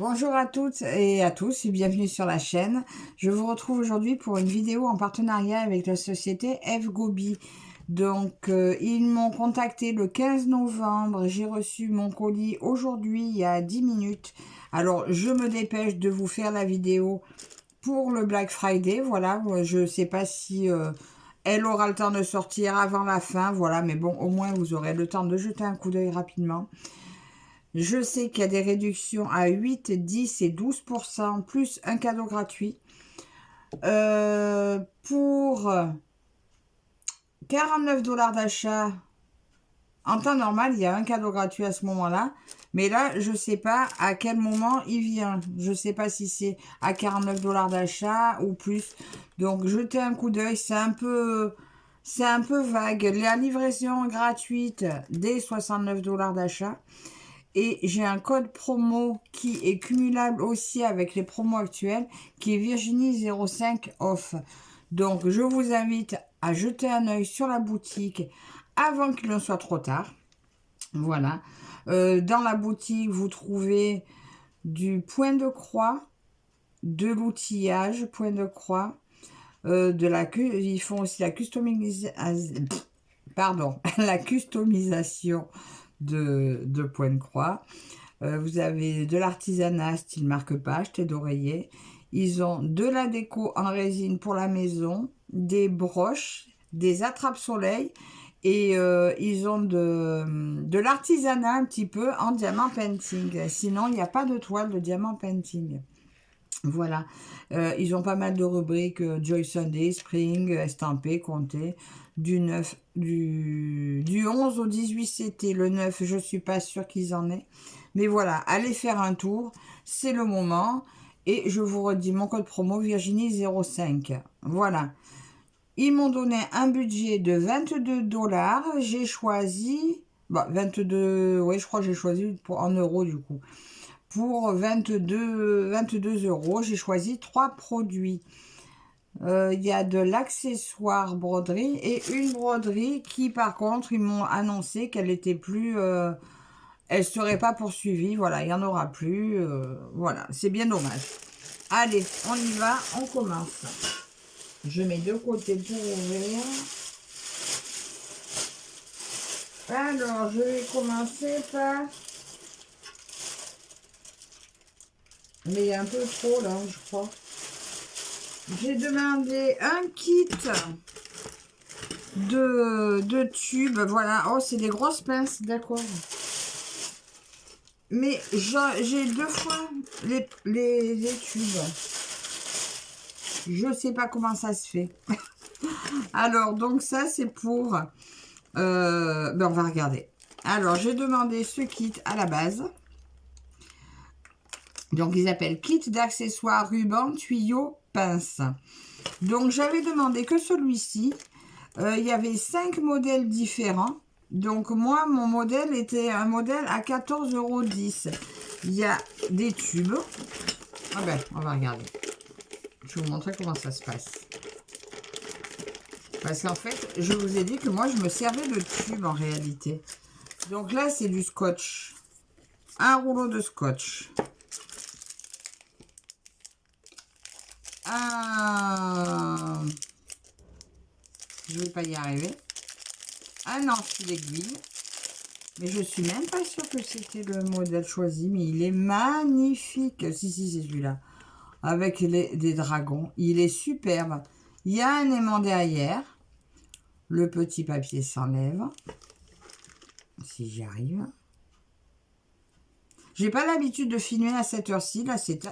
Bonjour à toutes et à tous et bienvenue sur la chaîne. Je vous retrouve aujourd'hui pour une vidéo en partenariat avec la société Fgobi. Donc, ils m'ont contacté le 15 novembre. J'ai reçu mon colis aujourd'hui, il y a 10 minutes. Alors, je me dépêche de vous faire la vidéo pour le Black Friday. Voilà, je ne sais pas si elle aura le temps de sortir avant la fin. Voilà, mais bon, au moins, vous aurez le temps de jeter un coup d'œil rapidement. Je sais qu'il y a des réductions à 8, 10 et 12%, plus un cadeau gratuit. Pour 49 $ d'achat, en temps normal, il y a un cadeau gratuit à ce moment-là. Mais là, je ne sais pas à quel moment il vient. Je ne sais pas si c'est à 49 $ d'achat ou plus. Donc, jetez un coup d'œil. C'est un peu vague. La livraison gratuite dès 69 $ d'achat. Et j'ai un code promo qui est cumulable aussi avec les promos actuels, qui est Virginie05 off. Donc, je vous invite à jeter un œil sur la boutique avant qu'il ne soit trop tard. Voilà. Dans la boutique, vous trouvez du point de croix, de l'outillage, point de croix, ils font aussi la customisation, la customisation de point de croix. Vous avez de l'artisanat style marque-page, tête d'oreiller. Ils ont de la déco en résine pour la maison, des broches, des attrape-soleil et ils ont de l'artisanat un petit peu en diamant painting. Sinon, il n'y a pas de toile de diamant painting. Voilà, ils ont pas mal de rubriques, Joy Sunday, Spring, estampé, compté, du 11 au 18 c'était le 9, je suis pas sûre qu'ils en aient. Mais voilà, allez faire un tour, c'est le moment. Et je vous redis mon code promo Virginie05. Voilà, ils m'ont donné un budget de 22 $, j'ai choisi, 22, oui je crois que j'ai choisi en euros du coup. Pour 22 €, j'ai choisi 3 produits. Il y a de l'accessoire broderie et une broderie qui, par contre, ils m'ont annoncé qu'elle était plus... elle serait pas poursuivie. Voilà, il n'y en aura plus. Voilà, c'est bien dommage. Allez, on y va, on commence. Je mets de côté pour ouvrir. Alors, je vais commencer par... Mais il y a un peu trop là, je crois. J'ai demandé un kit de tubes. Voilà. Oh, c'est des grosses pinces, d'accord. Mais j'ai 2 fois les tubes. Je sais pas comment ça se fait. Alors, donc ça, c'est pour... on va regarder. Alors, j'ai demandé ce kit à la base. Donc, ils appellent kit d'accessoires, ruban, tuyaux, pinces. Donc, j'avais demandé que celui-ci. Il y avait 5 modèles différents. Donc, moi, mon modèle était un modèle à 14,10 €. Il y a des tubes. Ah ben, on va regarder. Je vais vous montrer comment ça se passe. Parce qu'en fait, je vous ai dit que moi, je me servais de tubes en réalité. Donc là, c'est du scotch. Un rouleau de scotch. Je vais pas y arriver. Un amphi d'aiguille. Mais je suis même pas sûre que c'était le modèle choisi. Mais il est magnifique. Si, c'est celui-là. Avec des dragons. Il est superbe. Il y a un aimant derrière. Le petit papier s'enlève. Si j'y arrive. J'ai pas l'habitude de filmer à cette heure-ci. Là, c'est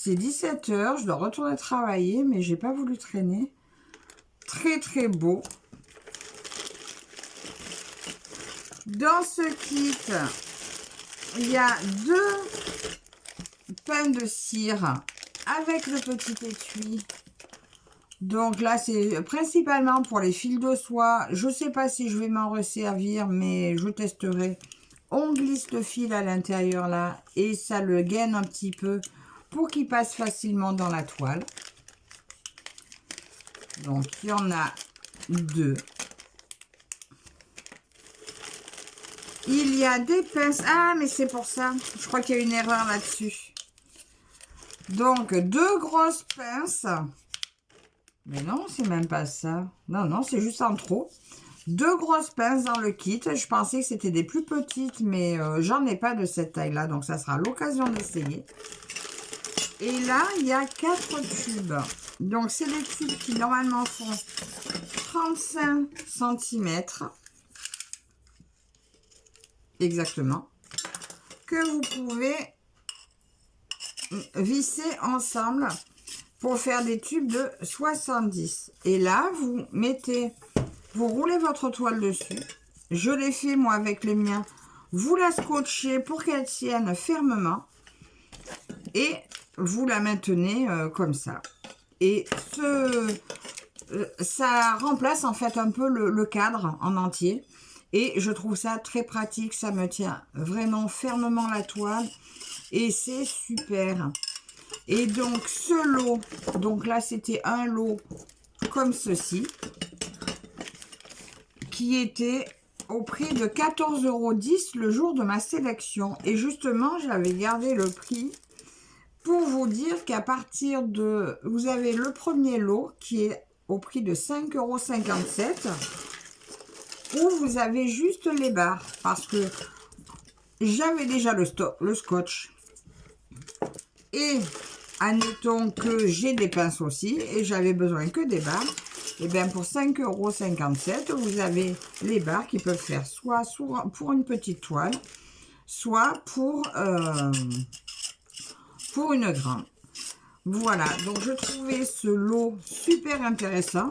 17 h. Je dois retourner travailler. Mais j'ai pas voulu traîner. Très, très beau. Dans ce kit, il y a 2 pains de cire avec le petit étui. Donc là, c'est principalement pour les fils de soie. Je ne sais pas si je vais m'en resservir, mais je testerai. On glisse le fil à l'intérieur là et ça le gaine un petit peu pour qu'il passe facilement dans la toile. Donc, il y en a 2. Il y a des pinces. Ah, mais c'est pour ça. Je crois qu'il y a une erreur là-dessus. Donc, 2 grosses pinces. Mais non, c'est même pas ça. Non, non, c'est juste en trop. 2 grosses pinces dans le kit. Je pensais que c'était des plus petites, mais j'en ai pas de cette taille-là. Donc, ça sera l'occasion d'essayer. Et là, il y a 4 tubes. Donc, c'est des tubes qui, normalement, font 35 cm. Exactement. Que vous pouvez visser ensemble pour faire des tubes de 70. Et là, vous roulez votre toile dessus. Je l'ai fait, moi, avec le mien. Vous la scotchez pour qu'elle tienne fermement. Et vous la maintenez comme ça. Et ça remplace en fait un peu le cadre en entier. Et je trouve ça très pratique. Ça me tient vraiment fermement la toile. Et c'est super. Et donc ce lot, donc là c'était un lot comme ceci, qui était au prix de 14,10 € le jour de ma sélection. Et justement, j'avais gardé le prix pour vous dire qu'à partir de... Vous avez le premier lot qui est au prix de 5,57 €, où vous avez juste les barres. Parce que j'avais déjà le scotch. Et admettons que j'ai des pinces aussi et j'avais besoin que des barres. Et bien pour 5,57 €, vous avez les barres qui peuvent faire soit pour une petite toile, soit pour une grande. Voilà, donc je trouvais ce lot super intéressant.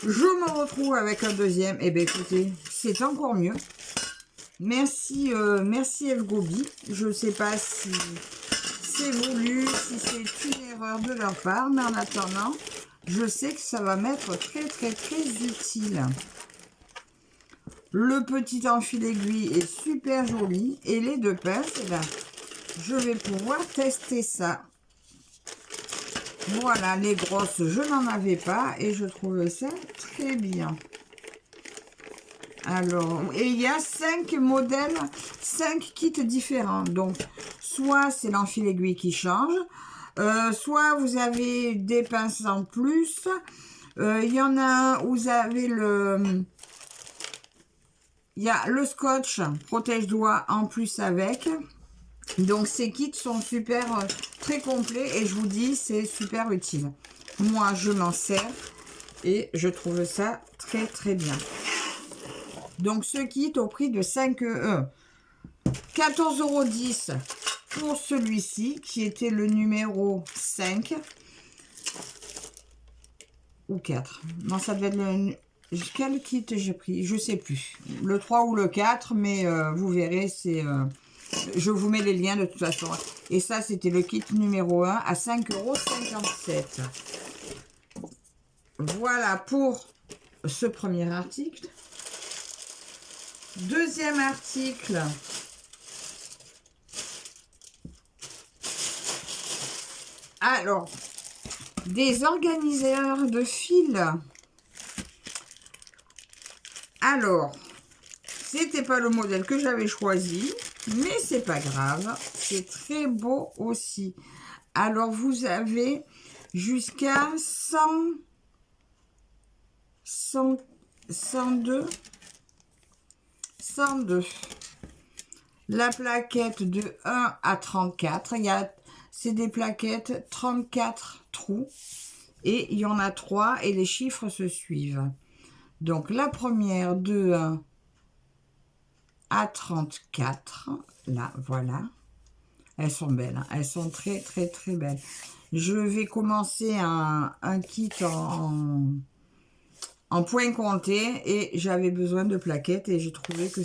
Je me retrouve avec un deuxième. Et bien écoutez, c'est encore mieux. Merci, merci Elgobi. Je ne sais pas si c'est voulu, si c'est une erreur de leur part, mais en attendant, je sais que ça va m'être très très très utile. Le petit enfil aiguille est super joli et les 2 pinces, eh ben, je vais pouvoir tester ça. Voilà, les grosses, je n'en avais pas et je trouvais ça très bien. Alors, et il y a 5 modèles, 5 kits différents. Donc, soit c'est l'enfil aiguille qui change, soit vous avez des pinces en plus. Il y en a où vous avez il y a le scotch protège-doigts en plus avec. Donc, ces kits sont super, très complets et je vous dis, c'est super utile. Moi, je m'en sers et je trouve ça très, très bien. Donc, ce kit au prix de 14,10 € pour celui-ci, qui était le numéro 5 ou 4. Non, ça devait être le... Quel kit j'ai pris? Je sais plus. Le 3 ou le 4, mais vous verrez, c'est... je vous mets les liens de toute façon. Et ça, c'était le kit numéro 1 à 5,57 €. Voilà pour ce premier article. Deuxième article. Alors, des organiseurs de fils. Alors, c'était pas le modèle que j'avais choisi, mais c'est pas grave. C'est très beau aussi. Alors, vous avez jusqu'à 102. La plaquette de 1 à 34. C'est des plaquettes 34 trous. Et il y en a 3 et les chiffres se suivent. Donc la première de 1 à 34. Là, voilà. Elles sont belles. Hein. Elles sont très, très, très belles. Je vais commencer un kit en point compté et j'avais besoin de plaquettes et j'ai trouvé que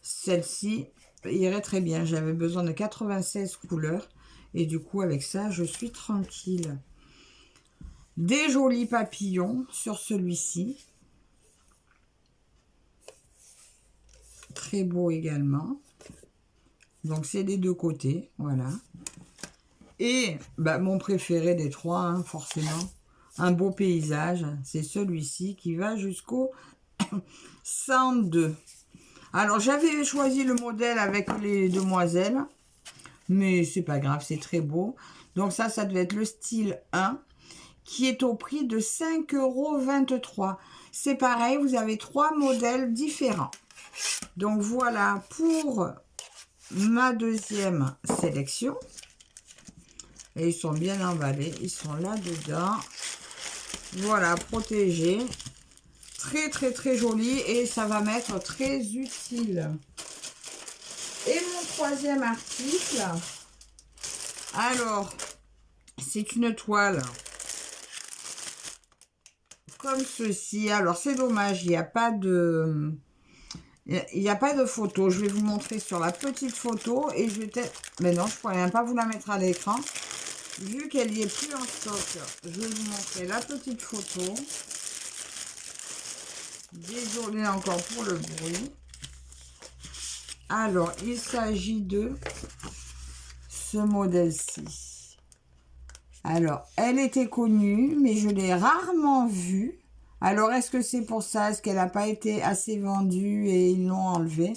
celle-ci irait très bien. J'avais besoin de 96 couleurs et du coup avec ça je suis tranquille. Des jolis papillons sur celui-ci, très beau également. Donc c'est des 2 côtés, voilà. Et bah, mon préféré des 3, hein, forcément, un beau paysage, c'est celui-ci qui va jusqu'au 102. Alors, j'avais choisi le modèle avec les demoiselles. Mais c'est pas grave, c'est très beau. Donc ça devait être le style 1 qui est au prix de 5,23 €. C'est pareil, vous avez 3 modèles différents. Donc voilà pour ma deuxième sélection. Et ils sont bien emballés, ils sont là-dedans. Voilà, protégés. Très très très joli et ça va m'être très utile. Et mon troisième article, alors, c'est une toile comme ceci. Alors, c'est dommage, il n'y a pas de... Il n'y a pas de photo. Je vais vous montrer sur la petite photo et je vais peut-être... Mais non, je ne pourrais même pas vous la mettre à l'écran. Vu qu'elle n'y est plus en stock, je vais vous montrer la petite photo. Désolée encore pour le bruit. Alors, il s'agit de ce modèle-ci. Alors, elle était connue, mais je l'ai rarement vue. Alors, est-ce que c'est pour ça? Est-ce qu'elle n'a pas été assez vendue et ils l'ont enlevée?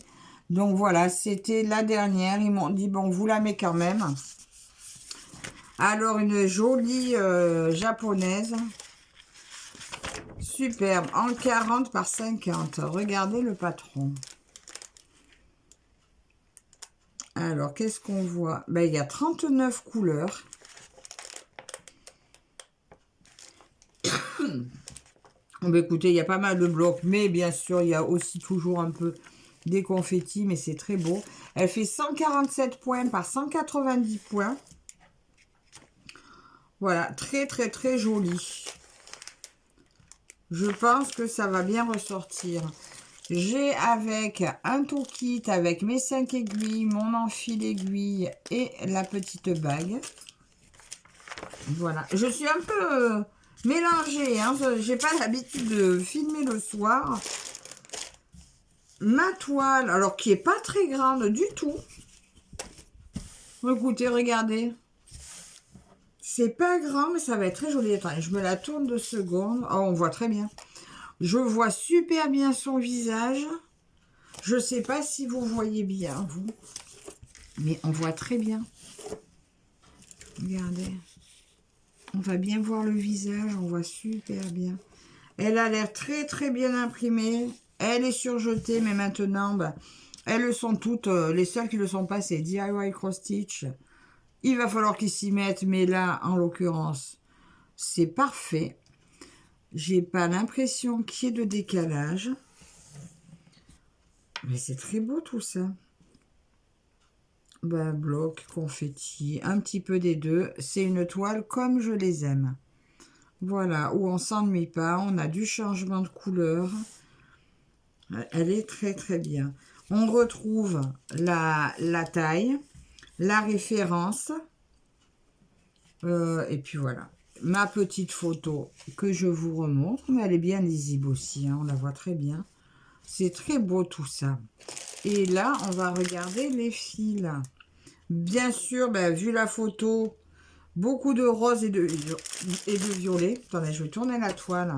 Donc, voilà, c'était la dernière. Ils m'ont dit, bon, vous la met quand même. Alors, une jolie japonaise. Superbe, en 40 par 50. Regardez le patron. Alors, qu'est-ce qu'on voit? Ben, il y a 39 couleurs. Ben, écoutez, il y a pas mal de blocs, mais bien sûr, il y a aussi toujours un peu des confettis, mais c'est très beau. Elle fait 147 points par 190 points. Voilà, très, très, très joli. Je pense que ça va bien ressortir. J'ai avec un tout kit avec mes 5 aiguilles, mon enfil aiguille et la petite bague. Voilà, je suis un peu mélangée, hein. J'ai pas l'habitude de filmer le soir. Ma toile, alors qui est pas très grande du tout. Écoutez, regardez. C'est pas grand, mais ça va être très joli. Attends, je me la tourne 2 secondes. Oh, on voit très bien. Je vois super bien son visage. Je sais pas si vous voyez bien, vous. Mais on voit très bien. Regardez. On va bien voir le visage. On voit super bien. Elle a l'air très très bien imprimée. Elle est surjetée, mais maintenant, bah, elles le sont toutes. Les seules qui ne le sont pas, c'est DIY Cross Stitch. Il va falloir qu'ils s'y mettent, mais là, en l'occurrence, c'est parfait. J'ai pas l'impression qu'il y ait de décalage. Mais c'est très beau tout ça. Ben, bloc, confetti, un petit peu des deux. C'est une toile comme je les aime. Voilà, où on s'ennuie pas. On a du changement de couleur. Elle est très très bien. On retrouve la taille, la référence. Et puis voilà. Ma petite photo que je vous remontre. Mais elle est bien lisible aussi. Hein, on la voit très bien. C'est très beau tout ça. Et là, on va regarder les fils. Bien sûr, ben, vu la photo, beaucoup de rose et de violet. Attendez, je vais tourner la toile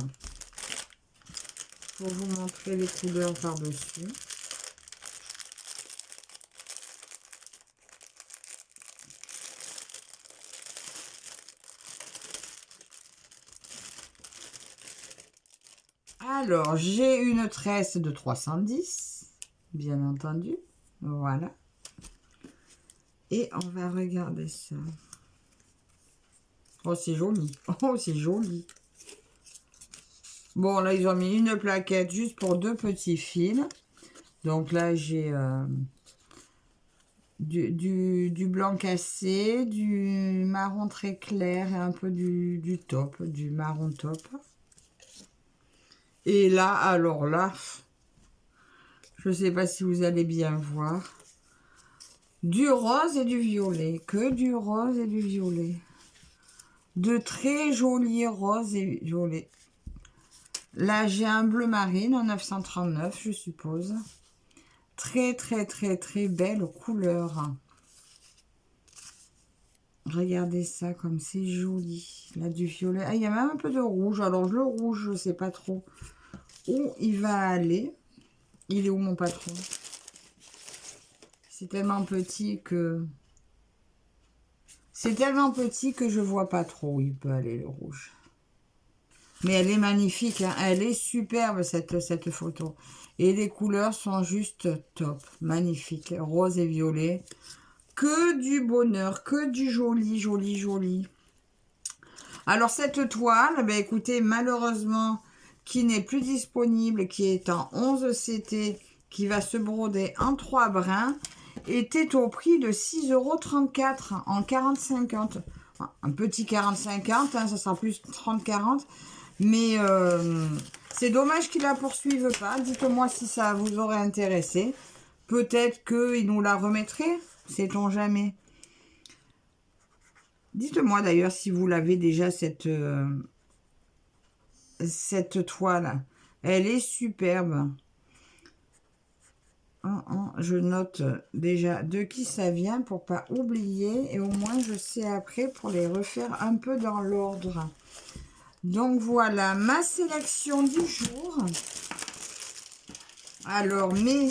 pour vous montrer les couleurs par-dessus. Alors, j'ai une tresse de 310, bien entendu. Voilà. Et on va regarder ça. Oh, c'est joli. Oh, c'est joli. Bon, là, ils ont mis une plaquette juste pour 2 petits fils. Donc là, j'ai du blanc cassé, du marron très clair et un peu du top, du marron top. Et là, alors là, je ne sais pas si vous allez bien voir. Du rose et du violet. Que du rose et du violet. De très jolis roses et violets. Là, j'ai un bleu marine en 939, je suppose. Très, très, très, très belle couleur. Regardez ça, comme c'est joli. Là, du violet. Ah, il y a même un peu de rouge. Alors, le rouge, je ne sais pas trop où il va aller. Il est où, mon patron? C'est tellement petit que... C'est tellement petit que je vois pas trop où il peut aller, le rouge. Mais elle est magnifique, hein. Elle est superbe, cette photo. Et les couleurs sont juste top, magnifiques. Rose et violet. Que du bonheur, que du joli, joli, joli. Alors, cette toile, ben, écoutez, malheureusement, qui n'est plus disponible, qui est en 11 CT, qui va se broder en 3 brins, était au prix de 6,34 € en 40-50. Un petit 40-50, hein, ça sera plus 30-40. Mais c'est dommage qu'ils la poursuivent pas. Dites-moi si ça vous aurait intéressé. Peut-être qu'ils nous la remettraient. Sait-on jamais. Dites-moi d'ailleurs si vous l'avez déjà, cette toile. Elle est superbe. Je note déjà de qui ça vient pour pas oublier. Et au moins, je sais après pour les refaire un peu dans l'ordre. Donc, voilà ma sélection du jour. Alors, mes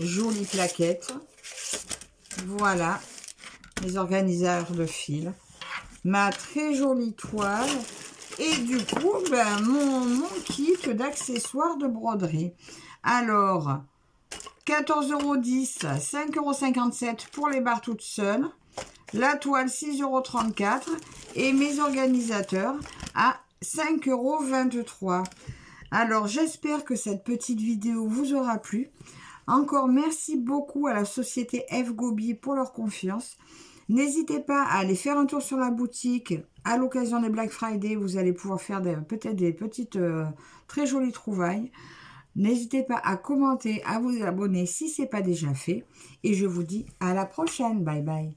jolies plaquettes. Voilà. Les organisateurs de fil. Ma très jolie toile. Et du coup, ben, mon kit d'accessoires de broderie. Alors... 14,10 €, 5,57 € pour les barres toutes seules. La toile, 6,34 € et mes organisateurs à 5,23 €. Alors, j'espère que cette petite vidéo vous aura plu. Encore merci beaucoup à la société F Gobi pour leur confiance. N'hésitez pas à aller faire un tour sur la boutique. À l'occasion des Black Friday, vous allez pouvoir faire peut-être des petites très jolies trouvailles. N'hésitez pas à commenter, à vous abonner si ce n'est pas déjà fait. Et je vous dis à la prochaine. Bye bye.